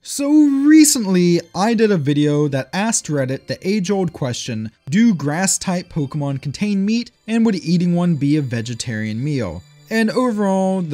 So recently, I did a video that asked Reddit the age-old question, do grass-type Pokemon contain meat, and would eating one be a vegetarian meal? And overall,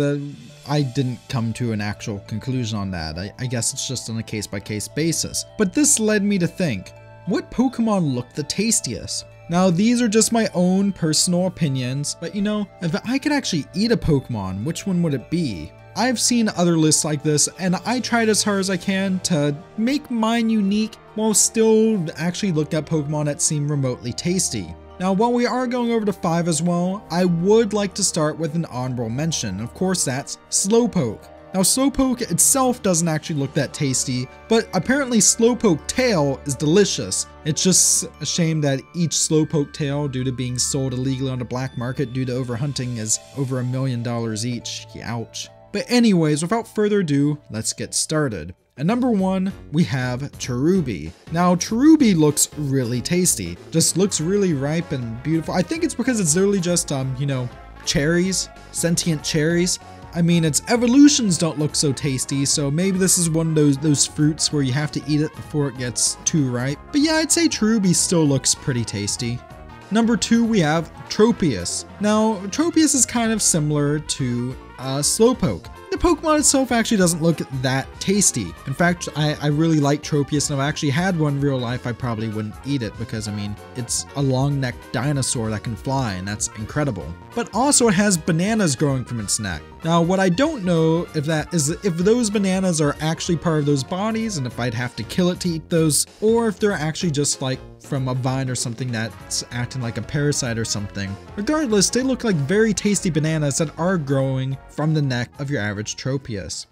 I didn't come to an actual conclusion on that. I guess it's just on a case-by-case basis. But this led me to think, what Pokemon look the tastiest? Now, these are just my own personal opinions, but you know, if I could actually eat a Pokemon, which one would it be? I've seen other lists like this, and I tried as hard as I can to make mine unique while still actually looked at Pokemon that seem remotely tasty. Now, while we are going over to 5 as well, I would like to start with an honorable mention. Of course, that's Slowpoke. Now, Slowpoke itself doesn't actually look that tasty, but apparently Slowpoke tail is delicious. It's just a shame that each Slowpoke tail, due to being sold illegally on the black market due to overhunting, is over $1 million each. Ouch. But anyways, without further ado, let's get started. At number 1, we have Cherubi. Now, Cherubi looks really tasty. Just looks really ripe and beautiful. I think it's because it's literally just, you know, cherries, sentient cherries. I mean, its evolutions don't look so tasty, so maybe this is one of those fruits where you have to eat it before it gets too ripe. But yeah, I'd say Cherubi still looks pretty tasty. Number 2, we have Tropius. Now, Tropius is kind of similar to Slowpoke. The Pokemon itself actually doesn't look that tasty. In fact, I really like Tropius, and if I actually had one in real life, I probably wouldn't eat it because, I mean, it's a long-necked dinosaur that can fly, and that's incredible. But also it has bananas growing from its neck. Now, what I don't know if those bananas are actually part of those bodies, and if I'd have to kill it to eat those, or if they're actually just like from a vine or something that's acting like a parasite or something. Regardless, they look like very tasty bananas that are growing from the neck of your average Tropius.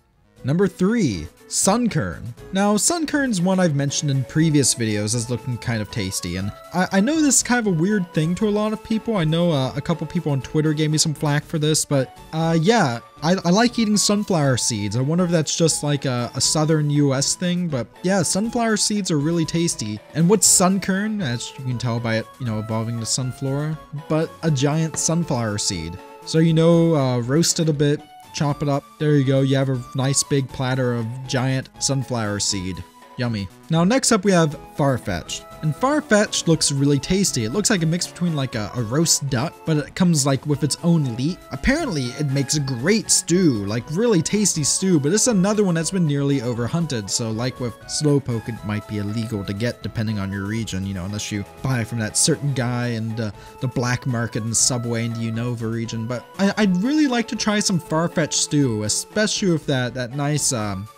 Number 3, Sunkern. Now, Sunkern's one I've mentioned in previous videos as looking kind of tasty, and I know this is kind of a weird thing to a lot of people. I know a couple people on Twitter gave me some flack for this, but yeah, I like eating sunflower seeds. I wonder if that's just like a southern US thing, but yeah, sunflower seeds are really tasty. And what's Sunkern? As you can tell by it, you know, evolving to Sunflora, but a giant sunflower seed. So, you know, roast it a bit, chop it up. There you go. You have a nice big platter of giant sunflower seed. Yummy. Now, next up we have Farfetch'd. And Farfetch'd looks really tasty. It looks like a mix between like a roast duck, but it comes like with its own leek. Apparently it makes a great stew, like really tasty stew, but it's another one that's been nearly overhunted. So like with Slowpoke, it might be illegal to get depending on your region, you know, unless you buy from that certain guy in the black market in Subway in the Unova region. But I'd really like to try some Farfetch'd stew, especially with that nice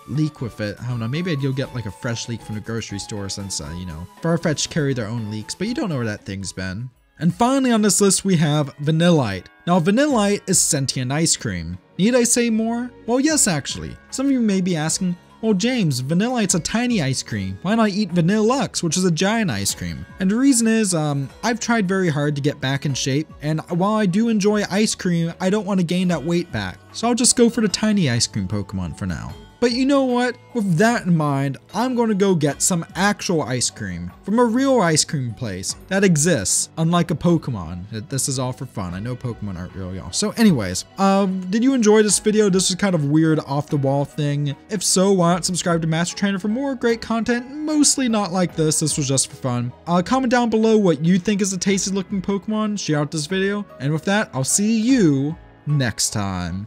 leek with it. I don't know, maybe I'd go get like a fresh leek from the grocery store since, you know, Farfetch'd carry their own leeks, but you don't know where that thing's been. And finally on this list we have Vanillite. Now, Vanillite is sentient ice cream. Need I say more? Well, yes, actually. Some of you may be asking, well, James, Vanillite's a tiny ice cream. Why not eat Vanillux, which is a giant ice cream? And the reason is, I've tried very hard to get back in shape, and while I do enjoy ice cream, I don't want to gain that weight back. So I'll just go for the tiny ice cream Pokemon for now. But you know what? With that in mind, I'm going to go get some actual ice cream from a real ice cream place that exists, unlike a Pokemon. This is all for fun. I know Pokemon aren't real, y'all. So anyways, did you enjoy this video? This is kind of a weird off-the-wall thing. If so, why not subscribe to Master Trainer for more great content? Mostly not like this. This was just for fun. Comment down below what you think is a tasty looking Pokemon. Share out this video. And with that, I'll see you next time.